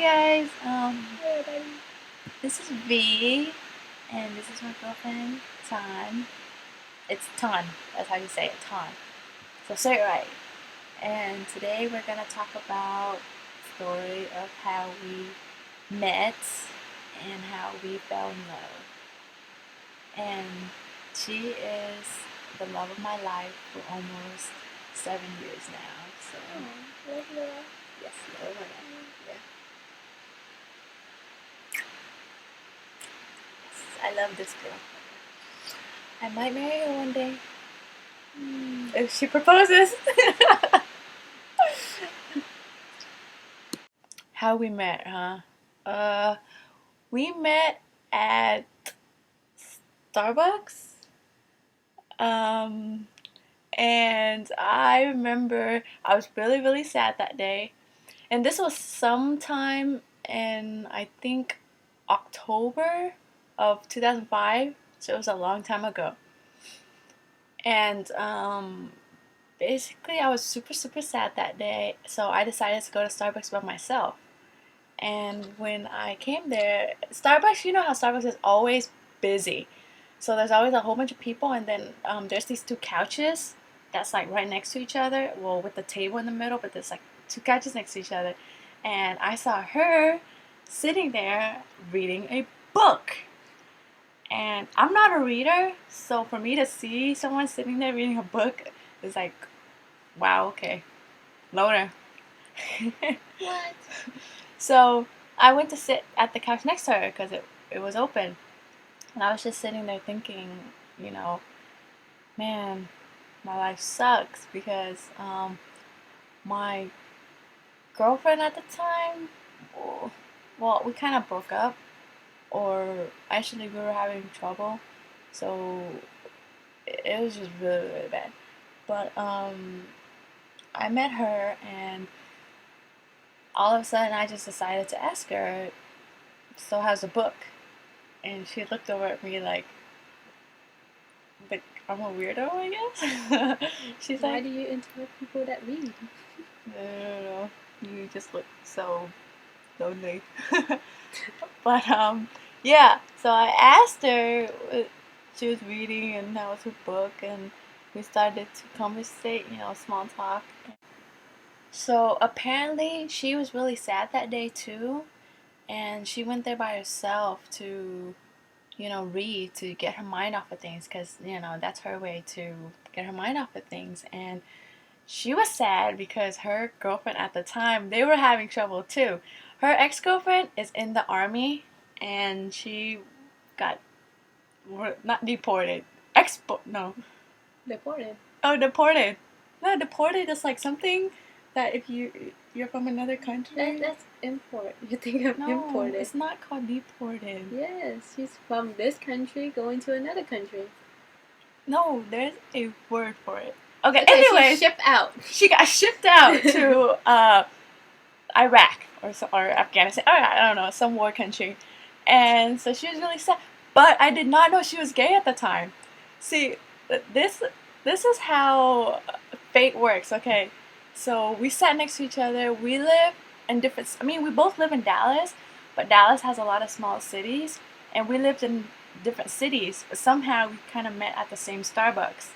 Hi guys, Hey everybody. this is V, and this is my girlfriend, Tan. It's Tan, that's how you say it, Tan. So say it right. And today we're gonna talk about the story of how we met and how we fell in love. And she is the love of my life for almost 7 years now. So Love you. yes, love of my life. Yeah. I love this girl. I might marry her one day. If she proposes. How we met, huh? We met at Starbucks. Um, and I remember I was really, really sad that day. And this was sometime in, I think, October of 2005. So it was a long time ago. And basically, I was super, super sad that day. So I decided to go to Starbucks by myself. And when I came there, Starbucks, you know how Starbucks is always busy. So there's always a whole bunch of people, and then there's these two couches that's like right next to each other. Well, with the table in the middle, but there's like two couches next to each other. And I saw her sitting there reading a book. And I'm not a reader, so for me to see someone sitting there reading a book is like, wow, okay, loner. What? So I went to sit at the couch next to her because it was open. And I was just sitting there thinking, you know, man, my life sucks because my girlfriend at the time, well, we kind of broke up, or actually we were having trouble. So it was just really, really bad. But I met her, and all of a sudden I just decided to ask her, so how's the book? And she looked over at me like I'm a weirdo, I guess. She's Why like, do you interrupt people that read? I don't know. You just look so lonely. But yeah. So I asked her what she was reading and how was her book, and we started to conversate, small talk. So apparently she was really sad that day too, and she went there by herself to read to get her mind off of things because, that's her way to get her mind off of things. And she was sad because her girlfriend at the time, they were having trouble too. Her ex girlfriend is in the army and she got, not deported, no. Deported. Oh, deported. No, deported is like something that if you're from another country. That's import. You think of No, imported. it's not called deported. Yes, she's from this country going to another country. No, there's a word for it. Okay, Okay, anyways, she shipped out. she got shipped out to Iraq or Afghanistan. I don't know, some war country. And so she was really sad. But I did not know she was gay at the time. See, this this is how fate works. Okay, so we sat next to each other. We live in different. I mean, we both live in Dallas, but Dallas has a lot of small cities, and we lived in different cities. But somehow we kind of met at the same Starbucks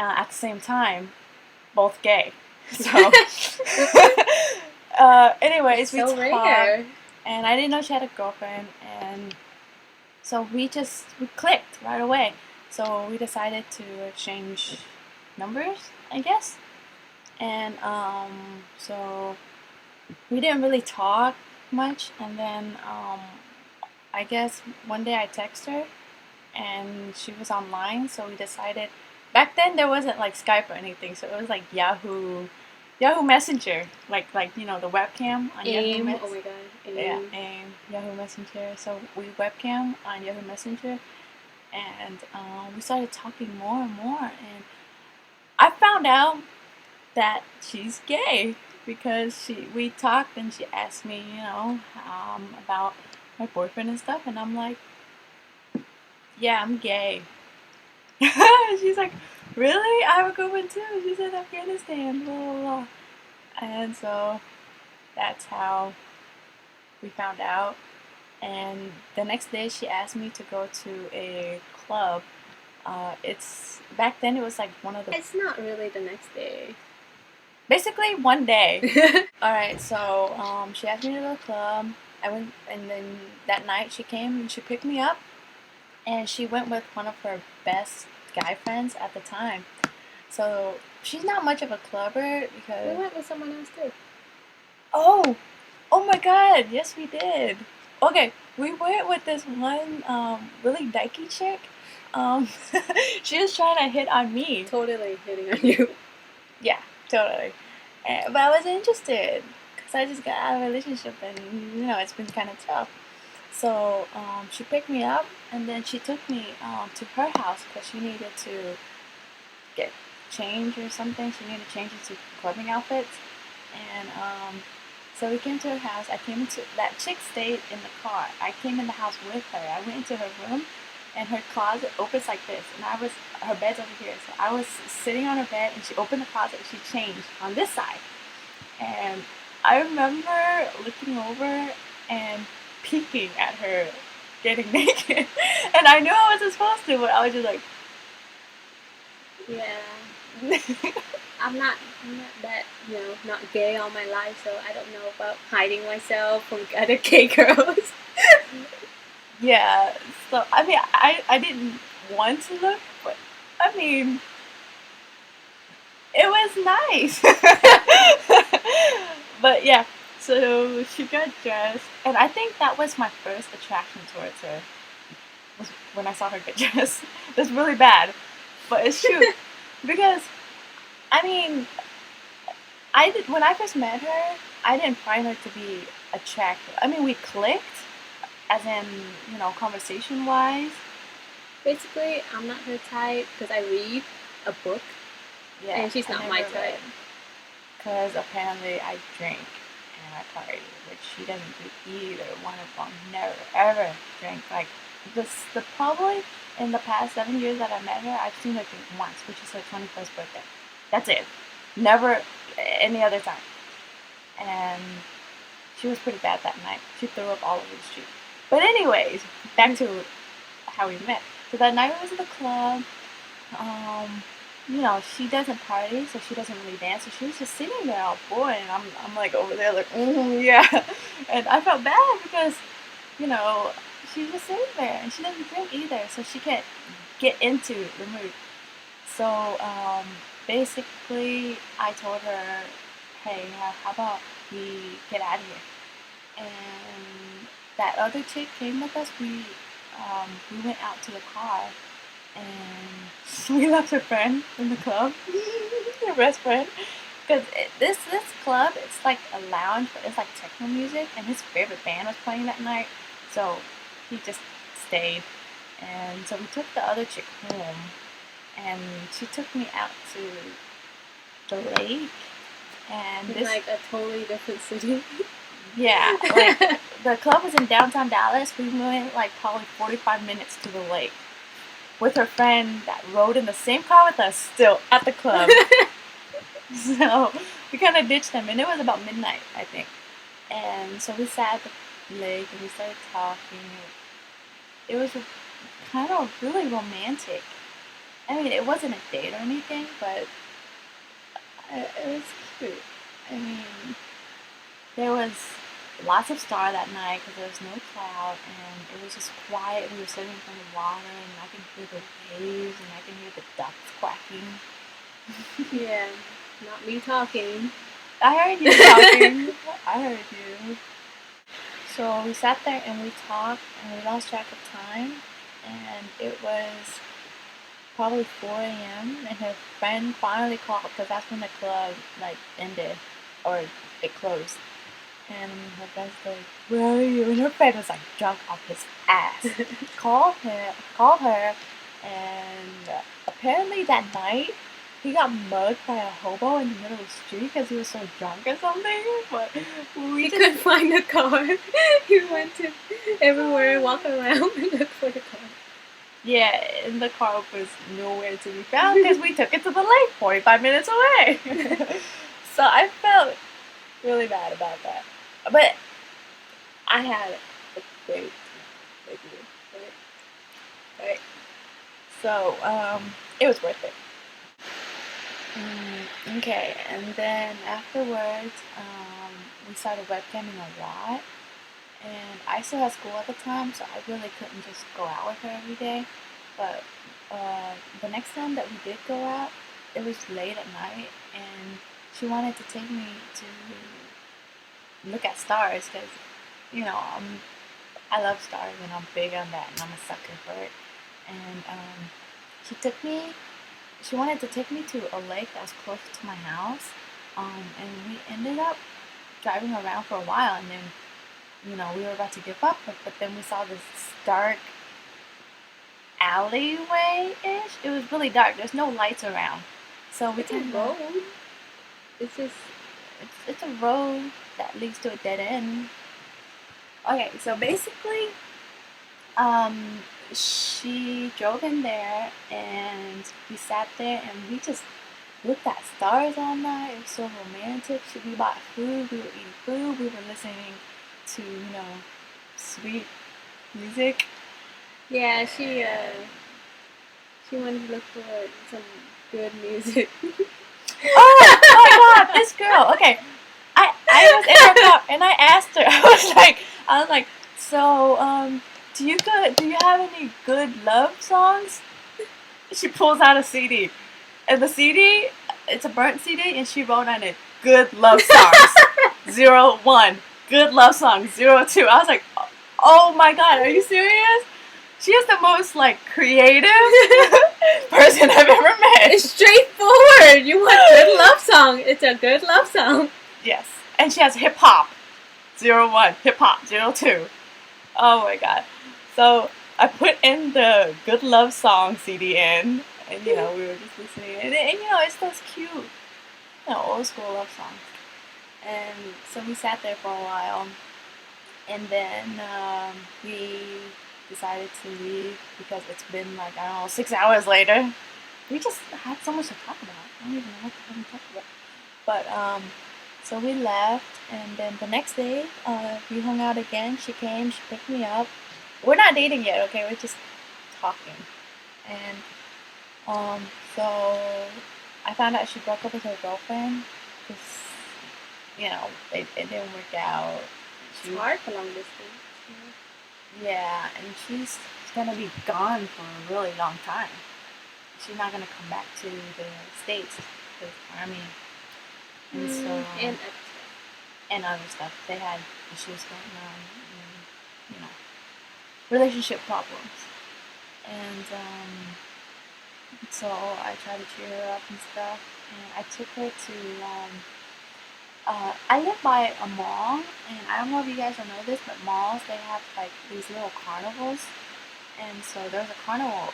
at the same time, both gay. So, anyways, we So talked, rare. and I didn't know she had a girlfriend, and so we clicked right away. So we decided to exchange numbers, I guess, and so we didn't really talk much, and then I guess one day I texted her, and she was online, so we decided. Back then there wasn't like Skype or anything, so it was like Yahoo Messenger, like the webcam on Yahoo AIM. Messenger. Oh my god. AIM. Yeah, AIM, Yahoo Messenger. So we webcam on Yahoo Messenger, and we started talking more and more, and I found out that she's gay because we talked and she asked me, about my boyfriend and stuff, and I'm like, yeah, I'm gay. She's like, really? I have a girlfriend too. She's in Afghanistan, blah, blah, blah. And so that's how we found out. And the next day, she asked me to go to a club. It's back then. It was like one of the It's not really the next day. basically one day. All right, so she asked me to go to the club. I went, and then that night she came and she picked me up, and she went with one of her best guy friends at the time. So she's not much of a clubber We because went with someone else too. oh my god, yes we did. Okay, we went with this one really dykey chick. Um, she was trying to hit on me. Totally hitting on you. Yeah, totally. But I wasn't interested because I just got out of a relationship and it's been kind of tough. So she picked me up and then she took me to her house because she needed to get change or something. She needed to change into clubbing outfits. And so we came to her house. I came into that chick stayed in the car. I came in the house with her. I went into her room, and her closet opens like this. And her bed's over here. So I was sitting on her bed, and she opened the closet. And she changed on this side. And I remember looking over and peeking at her getting naked. And I knew I wasn't supposed to, but I was just like, Yeah. I'm not that, not gay all my life, so I don't know about hiding myself from other gay girls. yeah. So I mean, I didn't want to look, but I mean, it was nice. But yeah, so she got dressed, and I think that was my first attraction towards her. Was when I saw her get dressed. It's really bad, but it's true because I mean, when I first met her, I didn't find her to be attractive. I mean, we clicked, as in conversation wise. Basically, I'm not her type because I read a book, Yeah, and she's not my type. Because apparently I drink and I party, which she doesn't do either. One of them never ever drank. Like the probably in the past 7 years that I met her, I've seen her drink once, which is her 21st birthday. That's it. Never any other time. And she was pretty bad that night. She threw up all over the street. But anyways, back to how we met. So that night we was at the club. She doesn't party, so she doesn't really dance. So she was just sitting there all bored, and I'm like over there like, yeah. And I felt bad because, she's just sitting there and she doesn't drink either, so she can't get into the mood. So basically, I told her, hey, how about we get out of here? And that other chick came with us. We went out to the car, and we left her friend in the club, her best friend. Because this club, it's like a lounge, but it's like techno music, and his favorite band was playing that night, so he just stayed. And so we took the other chick home, and she took me out to the lake, and In like a totally different city. yeah, like the club was in downtown Dallas. We went like probably 45 minutes to the lake with her friend that rode in the same car with us still at the club. So we kind of ditched them, and it was about midnight, I think. And so we sat at the lake and we started talking. It was kind of really romantic. I mean, it wasn't a date or anything, but it was cute. I mean, there was lots of star that night because there was no cloud, and it was just quiet. We were sitting in front of water, and I can hear the waves, and I can hear the ducks quacking. Yeah, not me talking. I heard you talking. I heard you. So we sat there and we talked, and we lost track of time, and it was probably 4 a.m. and her friend finally called because that's when the club ended or it closed. And her friend's like, "Where are you?" And her friend was like drunk off his ass. Called her, and apparently that night he got mugged by a hobo in the middle of the street because he was so drunk or something. But He couldn't find the car. He went to everywhere, walk around, and look for the car. Yeah, and the car was nowhere to be found because we took it to the lake 45 minutes away. So I felt really bad about that. But I had a great with you. Right. So, it was worth it. Okay, and then afterwards, we started webcamming a lot, and I still had school at the time, so I really couldn't just go out with her every day. But the next time that we did go out, it was late at night, and she wanted to take me to look at stars because, you know, I love stars and I'm big on that, and I'm a sucker for it. And she took me she wanted to take me to a lake that was close to my house, and we ended up driving around for a while, and then, we were about to give up, but then we saw this dark alleyway-ish. It was really dark. There's no lights around. So we It's a kind of... road. It's just... It's a road that leads to a dead end. Okay, so basically, she drove in there, and we sat there, and we just looked at stars all night. It was so romantic. We bought food. We were eating food. We were listening to, sweet music. Yeah, she wanted to look for some good music. Oh my God, this girl. Okay, I was in her car, and I asked her. I was like, so do you have any good love songs? She pulls out a CD, and the CD, it's a burnt CD, and she wrote on it, "Good love songs, 01. Good love songs, 02." I was like, oh my God, are you serious? She is the most creative person I've ever met. It's straightforward. You want good love song. It's a good love song. Yes, and she has hip hop, 01, hip hop, 02. Oh my God. So I put in the Good Love Song CD in, and we were just listening, and it's those cute, old school love songs. And so we sat there for a while, and then we decided to leave because it's been 6 hours later. We just had so much to talk about. I don't even know what the hell we talked about. But so we left, and then the next day we hung out again. She came, she picked me up. We're not dating yet, okay? We're just talking. And so I found out she broke up with her girlfriend because, it didn't work out. It's hard for long distance. Yeah, and she's gonna be gone for a really long time. She's not gonna come back to the States with Army. And so... And other stuff. They had issues going on, and, relationship problems. And so I tried to cheer her up and stuff. And I took her to... I live by a mall, and I don't know if you guys will know this, but malls, they have these little carnivals. And so there's a carnival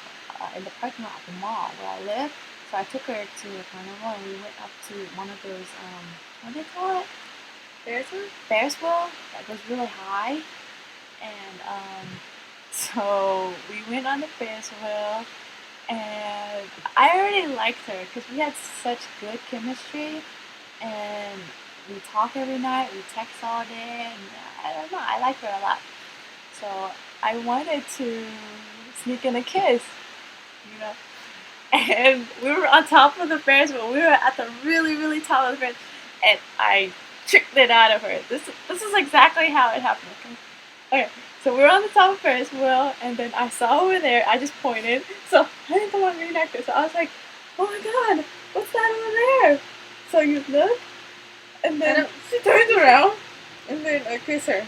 in the parking lot of the mall where I live. So I took her to a carnival, and we went up to one of those, what do they call it? Ferris wheel that goes really high. And so we went on the Ferris wheel, and I already liked her because we had such good chemistry, and we talk every night, we text all day, and I don't know, I like her a lot. So I wanted to sneak in a kiss, and we were on top of the Ferris wheel. We were at the really, really top of the Ferris, and I tricked it out of her. This is exactly how it happened. Okay, so we were on the top of Ferris wheel, and then I saw over there. I just pointed, so I didn't want to reenact it. So I was like, "Oh my God, what's that over there?" So you look, and then she turns around, and then I kiss her.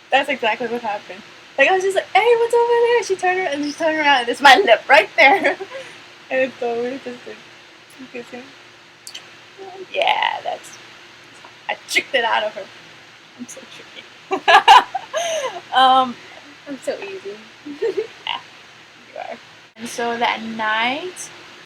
That's exactly what happened. I was just like, "Hey, what's over there?" She turned around, and it's my lip right there. And so we just did kissing. Yeah, I tricked it out of her. I'm so tricky. I'm so easy. Yeah, you are. And so that night,